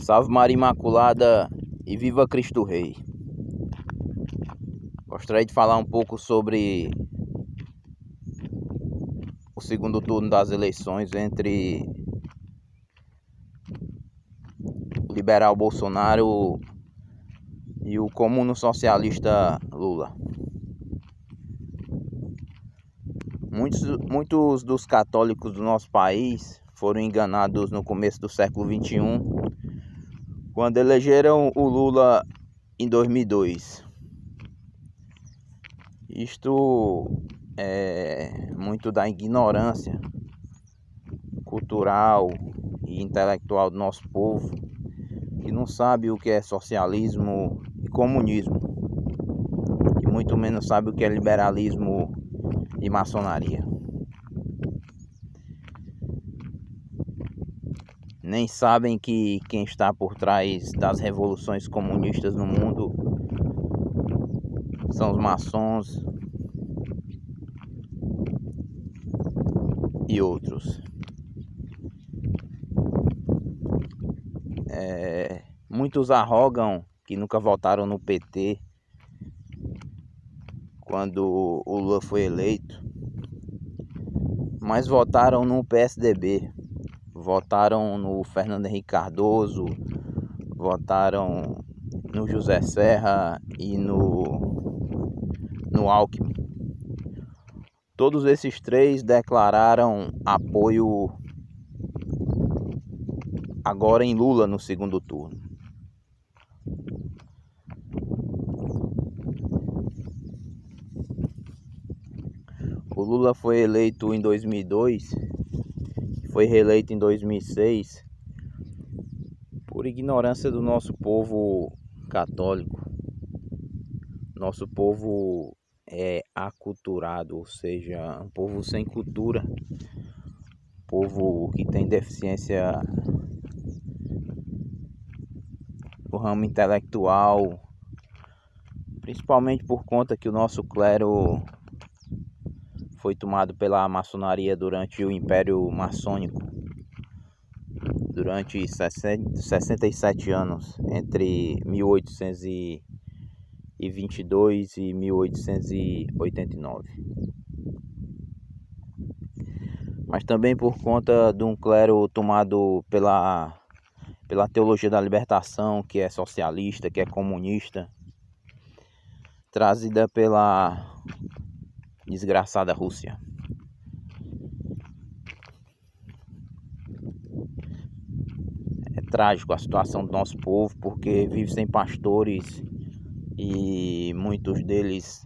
Salve Maria Imaculada e viva Cristo Rei. Gostaria de falar um pouco sobre o segundo turno das eleições entre o liberal Bolsonaro e o comuno socialista Lula. Muitos dos católicos do nosso país foram enganados no começo do século XXI, quando elegeram o Lula em 2002. Isto é muito da ignorância cultural e intelectual do nosso povo, que não sabe o que é socialismo e comunismo, e muito menos sabe o que é liberalismo e maçonaria. Nem sabem que quem está por trás das revoluções comunistas no mundo são os maçons e outros. Muitos arrogam que nunca votaram no PT quando o Lula foi eleito, mas votaram no PSDB, votaram no Fernando Henrique Cardoso, votaram no José Serra e no Alckmin. Todos esses três declararam apoio agora em Lula no segundo turno. O Lula foi eleito em 2002, foi reeleito em 2006 por ignorância do nosso povo católico. Nosso povo é aculturado, ou seja, um povo sem cultura, um povo que tem deficiência no ramo intelectual, principalmente por conta que o nosso clero foi tomado pela maçonaria durante o Império Maçônico, durante 67 anos, entre 1822 e 1889. Mas também por conta de um clero tomado pela teologia da libertação, que é socialista, que é comunista, trazida pela desgraçada Rússia. É trágico a situação do nosso povo, porque vive sem pastores e muitos deles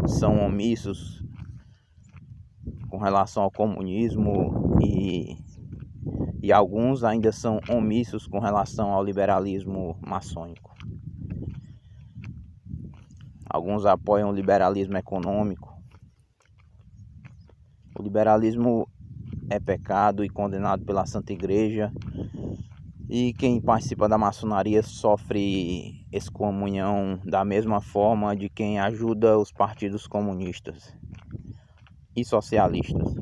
são omissos com relação ao comunismo e alguns ainda são omissos com relação ao liberalismo maçônico. Alguns apoiam o liberalismo econômico. O liberalismo é pecado e condenado pela Santa Igreja, e quem participa da maçonaria sofre excomunhão da mesma forma de quem ajuda os partidos comunistas e socialistas.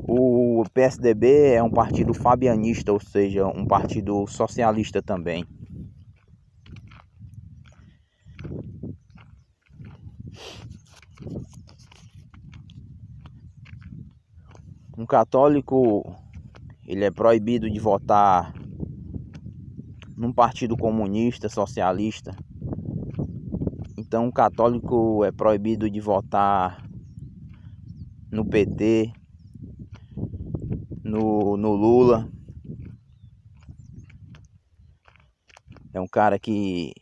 O PSDB é um partido fabianista, ou seja, um partido socialista também. Um católico, ele é proibido de votar num partido comunista, socialista. Então um católico é proibido de votar no PT, no Lula. É um cara que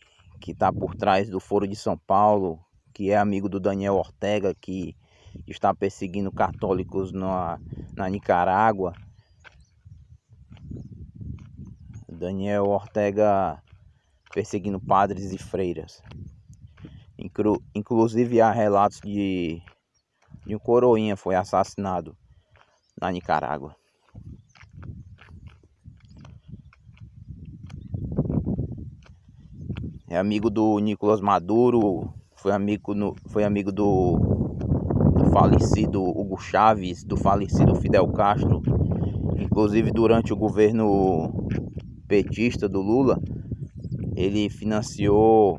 está por trás do Foro de São Paulo, que é amigo do Daniel Ortega, que está perseguindo católicos na Nicarágua. Daniel Ortega perseguindo padres e freiras. Inclusive há relatos de um coroinha foi assassinado na Nicarágua. É amigo do Nicolás Maduro, foi amigo do falecido Hugo Chávez, do falecido Fidel Castro. Inclusive durante o governo petista do Lula, ele financiou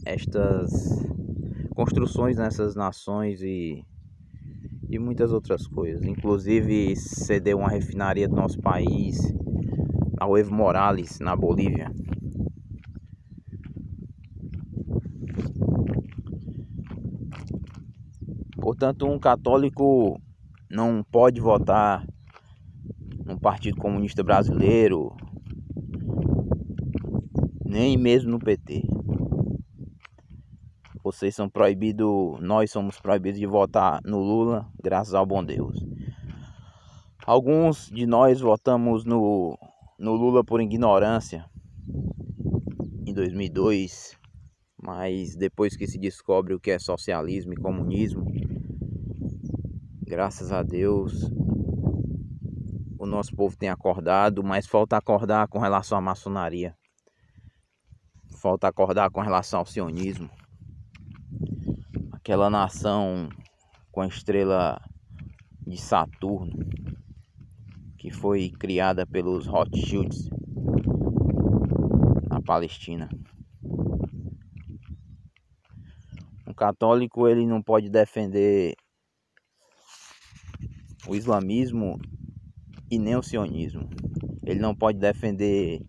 estas construções nessas nações e muitas outras coisas. Inclusive cedeu uma refinaria do nosso país ao Evo Morales na Bolívia. Portanto, um católico não pode votar no Partido Comunista Brasileiro, nem mesmo no PT. Vocês são proibidos, nós somos proibidos de votar no Lula, graças ao bom Deus. Alguns de nós votamos no Lula por ignorância em 2002, mas depois que se descobre o que é socialismo e comunismo, graças a Deus, o nosso povo tem acordado, mas falta acordar com relação à maçonaria. Falta acordar com relação ao sionismo. Aquela nação com a estrela de Saturno, que foi criada pelos Rothschilds na Palestina. Um católico, ele não pode defender o islamismo e nem o sionismo. Ele não pode defender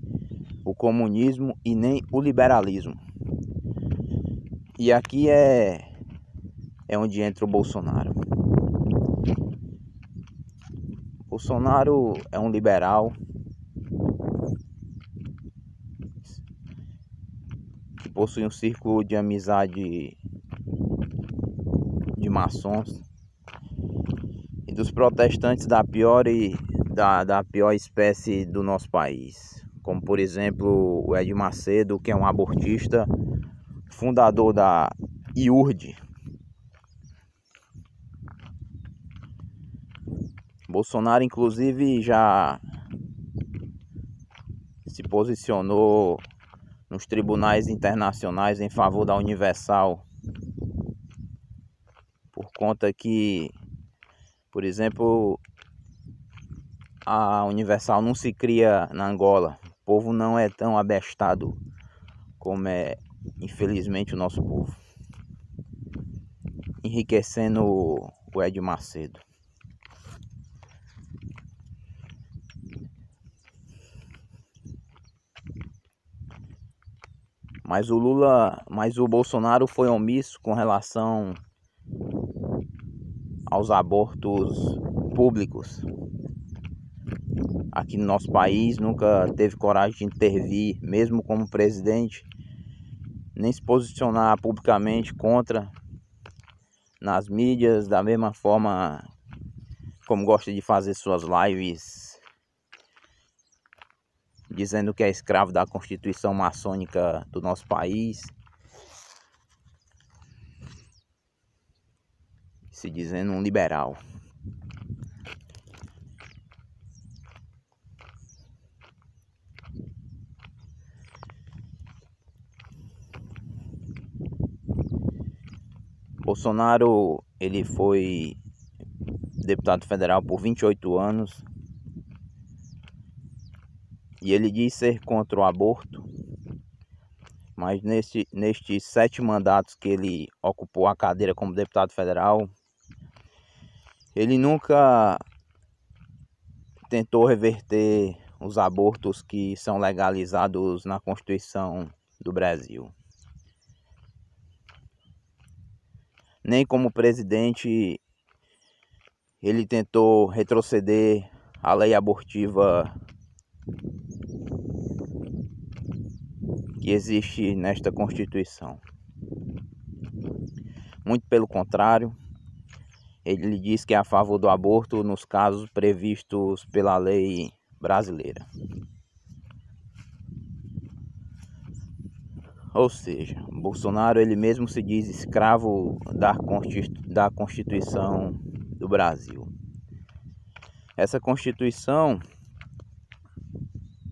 o comunismo e nem o liberalismo. E aqui é onde entra o Bolsonaro. Bolsonaro é um liberal que possui um círculo de amizade de maçons e dos protestantes da pior espécie do nosso país, como por exemplo o Edir Macedo, que é um abortista, fundador da IURD. Bolsonaro inclusive já se posicionou nos tribunais internacionais em favor da Universal, por conta que, por exemplo, a Universal não se cria na Angola. O povo não é tão abestado como é, infelizmente, o nosso povo, enriquecendo o Edir Macedo. Mas o Bolsonaro foi omisso com relação aos abortos públicos. Aqui no nosso país nunca teve coragem de intervir, mesmo como presidente, nem se posicionar publicamente contra nas mídias, da mesma forma como gosta de fazer suas lives dizendo que é escravo da Constituição maçônica do nosso país, se dizendo um liberal. Bolsonaro, ele foi deputado federal por 28 anos. E ele diz ser contra o aborto, mas nestes 7 mandatos que ele ocupou a cadeira como deputado federal, ele nunca tentou reverter os abortos que são legalizados na Constituição do Brasil. Nem como presidente ele tentou retroceder a lei abortiva que existe nesta Constituição. Muito pelo contrário, ele diz que é a favor do aborto nos casos previstos pela lei brasileira. Ou seja, Bolsonaro, ele mesmo se diz escravo da Constituição do Brasil. Essa Constituição,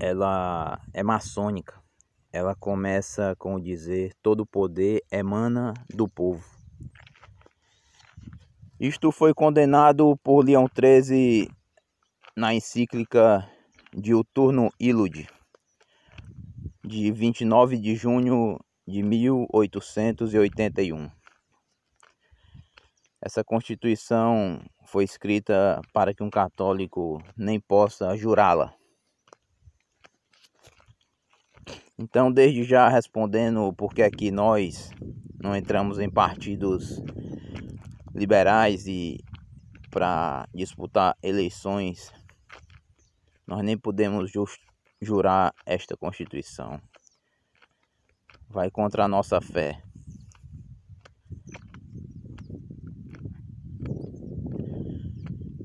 ela é maçônica. Ela começa com o dizer: todo o poder emana do povo. Isto foi condenado por Leão XIII na encíclica Diuturno Illud, de 29 de junho de 1881. Essa Constituição foi escrita para que um católico nem possa jurá-la. Então, desde já respondendo por que aqui nós não entramos em partidos liberais e para disputar eleições, nós nem podemos jurar esta Constituição. Vai contra a nossa fé.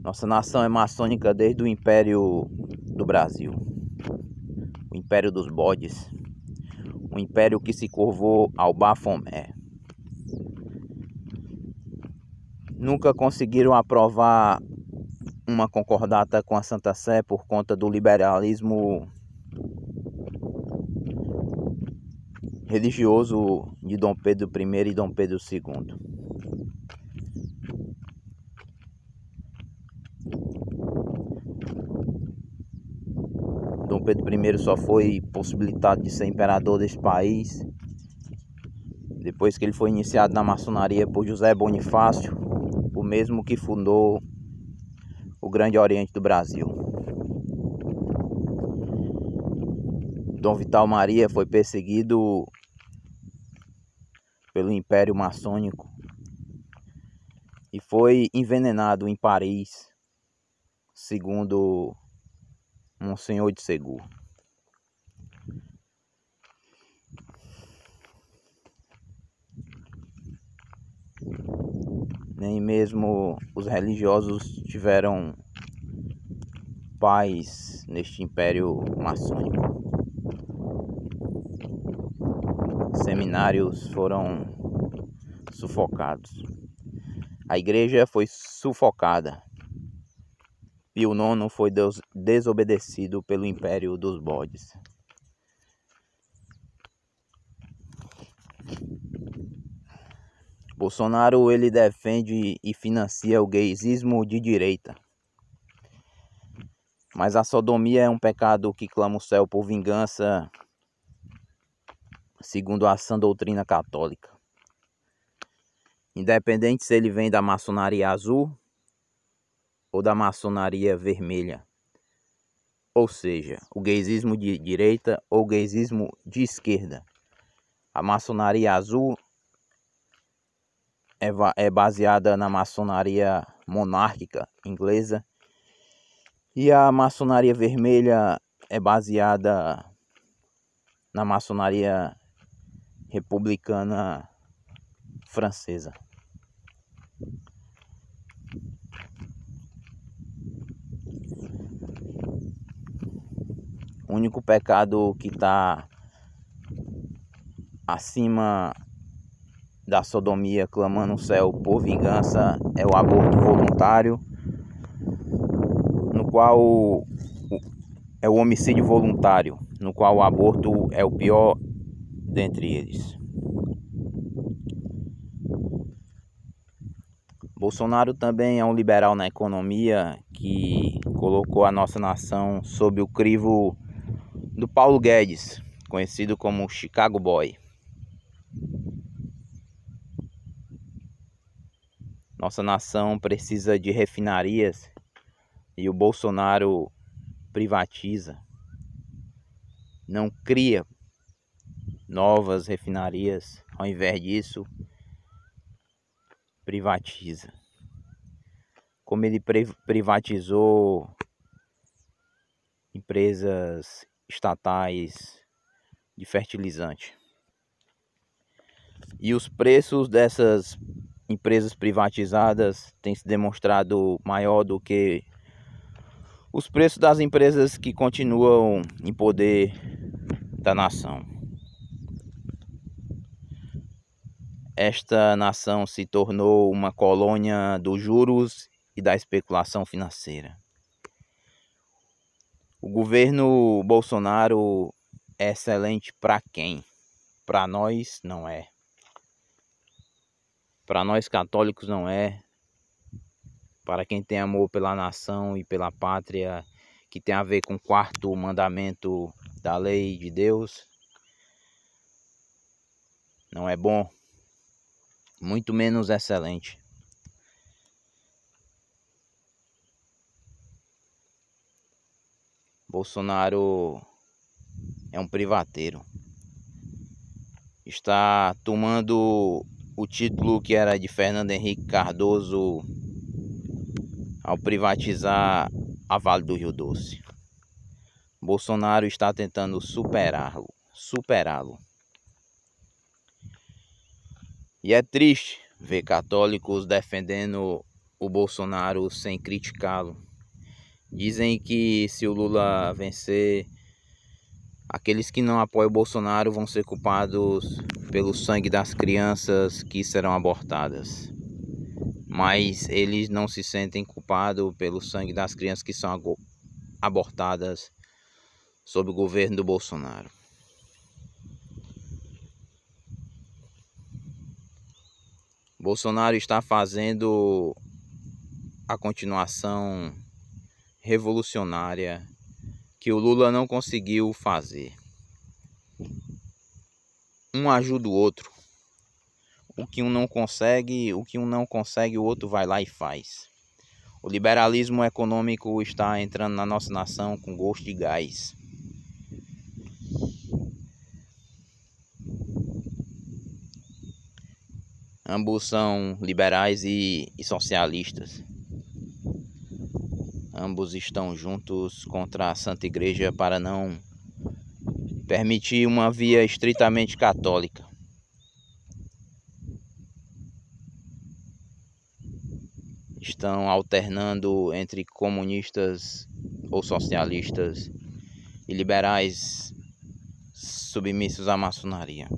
Nossa nação é maçônica desde o Império do Brasil, o Império dos Bodes, um império que se curvou ao Bafomé. Nunca conseguiram aprovar uma concordata com a Santa Sé por conta do liberalismo religioso de Dom Pedro I e Dom Pedro II. Dom Pedro I só foi possibilitado de ser imperador desse país depois que ele foi iniciado na maçonaria por José Bonifácio, o mesmo que fundou o Grande Oriente do Brasil. Dom Vital Maria foi perseguido pelo Império Maçônico e foi envenenado em Paris, segundo Monsenhor de Segur. Nem mesmo os religiosos tiveram paz neste império maçônico. Seminários foram sufocados. A igreja foi sufocada. Pio IX foi desobedecido pelo Império dos Bodes. Bolsonaro, ele defende e financia o gaysismo de direita. Mas a sodomia é um pecado que clama o céu por vingança, segundo a sã doutrina católica. Independente se ele vem da maçonaria azul ou da maçonaria vermelha. Ou seja, o gaysismo de direita ou o gaysismo de esquerda. A maçonaria azul é baseada na maçonaria monárquica inglesa e a maçonaria vermelha é baseada na maçonaria republicana francesa. O único pecado que está acima da sodomia, clamando o céu por vingança, é o aborto voluntário, no qual é o homicídio voluntário, no qual o aborto é o pior dentre eles. Bolsonaro também é um liberal na economia que colocou a nossa nação sob o crivo do Paulo Guedes, conhecido como Chicago Boy. Nossa nação precisa de refinarias e o Bolsonaro privatiza, não cria novas refinarias, ao invés disso, privatiza. Como ele privatizou empresas estatais de fertilizante. E os preços dessas empresas privatizadas têm se demonstrado maior do que os preços das empresas que continuam em poder da nação. Esta nação se tornou uma colônia dos juros e da especulação financeira. O governo Bolsonaro é excelente para quem? Para nós não é. Para nós católicos não é. para quem tem amor pela nação e pela pátria, que tem a ver com o 4º mandamento da lei de Deus, não é bom, muito menos excelente. Bolsonaro é um privateiro. Está tomando o título que era de Fernando Henrique Cardoso ao privatizar a Vale do Rio Doce. Bolsonaro está tentando superá-lo. E é triste ver católicos defendendo o Bolsonaro sem criticá-lo. Dizem que se o Lula vencer, aqueles que não apoiam o Bolsonaro vão ser culpados pelo sangue das crianças que serão abortadas. Mas eles não se sentem culpados pelo sangue das crianças que são abortadas sob o governo do Bolsonaro. Bolsonaro está fazendo a continuação revolucionária que o Lula não conseguiu fazer. Um ajuda o outro. O que um não consegue, o outro vai lá e faz. O liberalismo econômico está entrando na nossa nação com gosto de gás. Ambos são liberais e socialistas. Ambos estão juntos contra a Santa Igreja para não permitir uma via estritamente católica. Estão alternando entre comunistas ou socialistas e liberais submissos à maçonaria.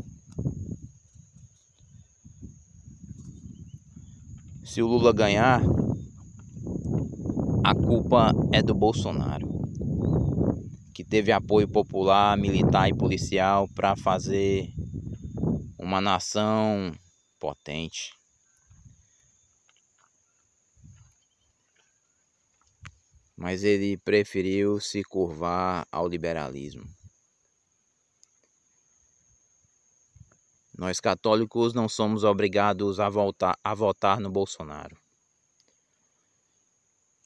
Se o Lula ganhar, a culpa é do Bolsonaro, que teve apoio popular, militar e policial para fazer uma nação potente. Mas ele preferiu se curvar ao liberalismo. Nós católicos não somos obrigados a votar no Bolsonaro.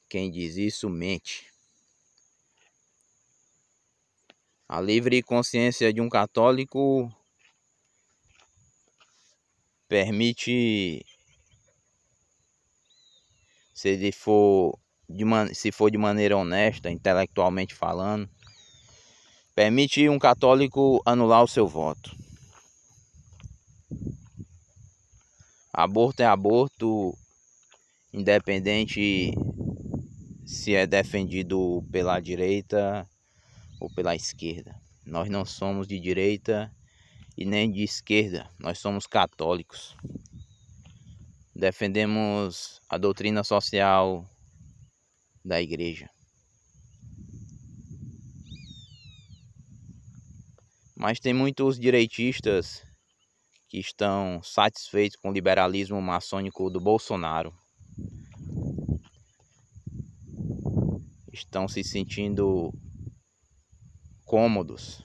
Quem diz isso mente. A livre consciência de um católico permite, se for de maneira honesta, intelectualmente falando, permite um católico anular o seu voto. Aborto é aborto, independente se é defendido pela direita ou pela esquerda. Nós não somos de direita e nem de esquerda, nós somos católicos. Defendemos a doutrina social da igreja. Mas tem muitos direitistas que estão satisfeitos com o liberalismo maçônico do Bolsonaro. Estão se sentindo cômodos.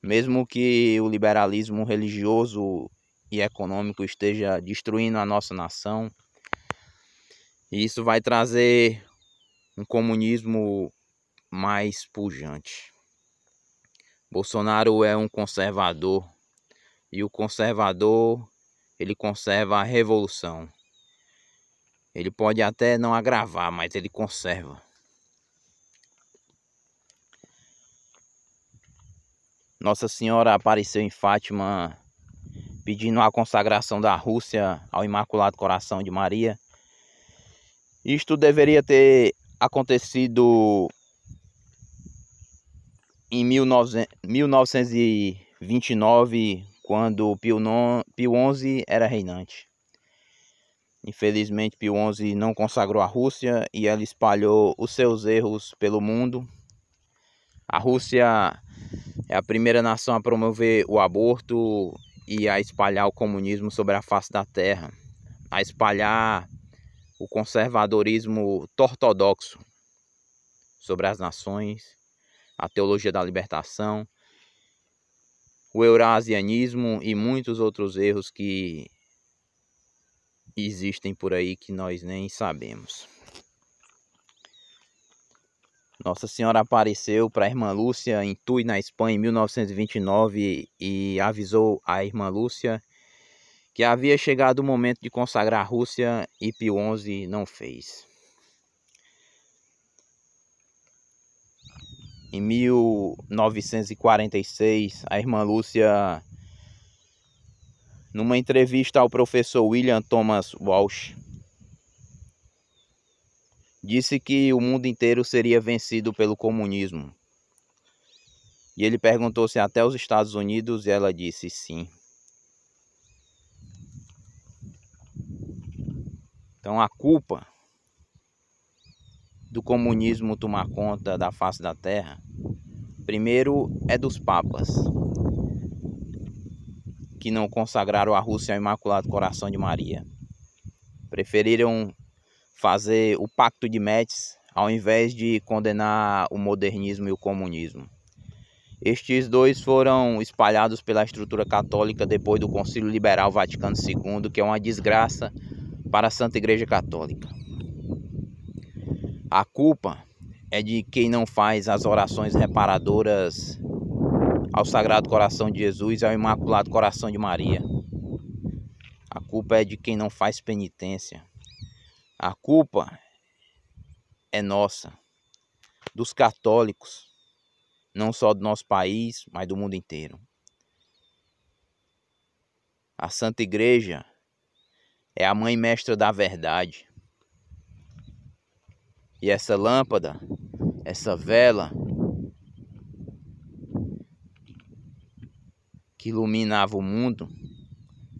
Mesmo que o liberalismo religioso e econômico esteja destruindo a nossa nação, isso vai trazer um comunismo mais pujante. Bolsonaro é um conservador e o conservador, ele conserva a revolução. Ele pode até não agravar, mas ele conserva. Nossa Senhora apareceu em Fátima pedindo a consagração da Rússia ao Imaculado Coração de Maria. Isto deveria ter acontecido em 1929, quando Pio XI era reinante. Infelizmente, Pio XI não consagrou a Rússia e ela espalhou os seus erros pelo mundo. A Rússia é a primeira nação a promover o aborto e a espalhar o comunismo sobre a face da terra. a espalhar o conservadorismo ortodoxo sobre as nações, a teologia da libertação, o eurasianismo e muitos outros erros que existem por aí que nós nem sabemos. Nossa Senhora apareceu para a irmã Lúcia em Tui, na Espanha, em 1929 e avisou a irmã Lúcia que havia chegado o momento de consagrar a Rússia e Pio XI não fez. Em 1946, a irmã Lúcia, numa entrevista ao professor William Thomas Walsh, disse que o mundo inteiro seria vencido pelo comunismo. E ele perguntou se até os Estados Unidos, e ela disse sim. Então a culpa do comunismo tomar conta da face da terra, primeiro é dos papas, que não consagraram a Rússia ao Imaculado Coração de Maria. Preferiram fazer o Pacto de Metz ao invés de condenar o modernismo e o comunismo. Estes dois foram espalhados pela estrutura católica depois do Concílio Liberal Vaticano II, que é uma desgraça para a Santa Igreja Católica. A culpa é de quem não faz as orações reparadoras ao Sagrado Coração de Jesus e ao Imaculado Coração de Maria. A culpa é de quem não faz penitência. A culpa é nossa, dos católicos, não só do nosso país, mas do mundo inteiro. A Santa Igreja é a mãe mestra da verdade. E essa lâmpada, essa vela que iluminava o mundo,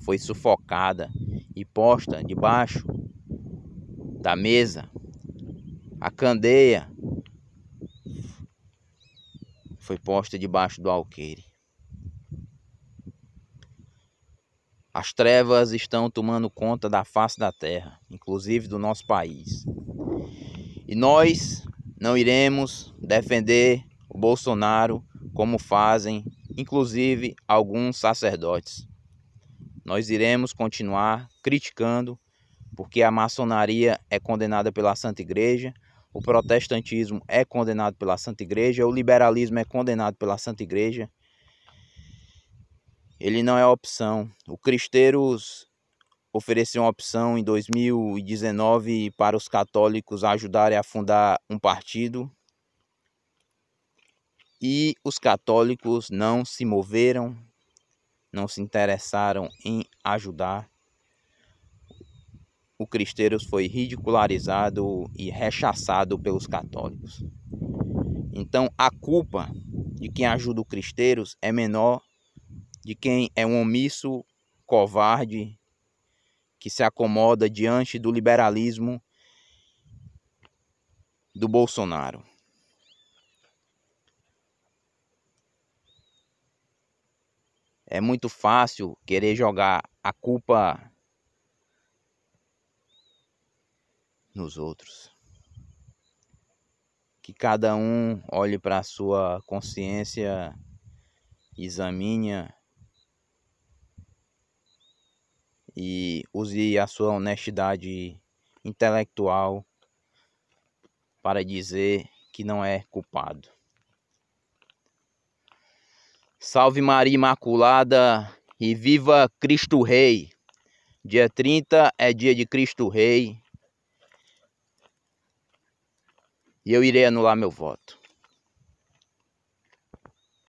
foi sufocada e posta debaixo da mesa. A candeia foi posta debaixo do alqueire. As trevas estão tomando conta da face da terra, inclusive do nosso país. E nós não iremos defender o Bolsonaro como fazem, inclusive, alguns sacerdotes. Nós iremos continuar criticando, porque a maçonaria é condenada pela Santa Igreja, o protestantismo é condenado pela Santa Igreja, o liberalismo é condenado pela Santa Igreja. Ele não é opção. O Cristeiros ofereceu uma opção em 2019 para os católicos ajudarem a fundar um partido. E os católicos não se moveram, não se interessaram em ajudar. O Cristeiros foi ridicularizado e rechaçado pelos católicos. Então a culpa de quem ajuda o Cristeiros é menor de quem é um omisso, covarde, que se acomoda diante do liberalismo do Bolsonaro. É muito fácil querer jogar a culpa nos outros. Que cada um olhe para a sua consciência, examine e use a sua honestidade intelectual para dizer que não é culpado. Salve Maria Imaculada e viva Cristo Rei! Dia 30 é dia de Cristo Rei. E eu irei anular meu voto.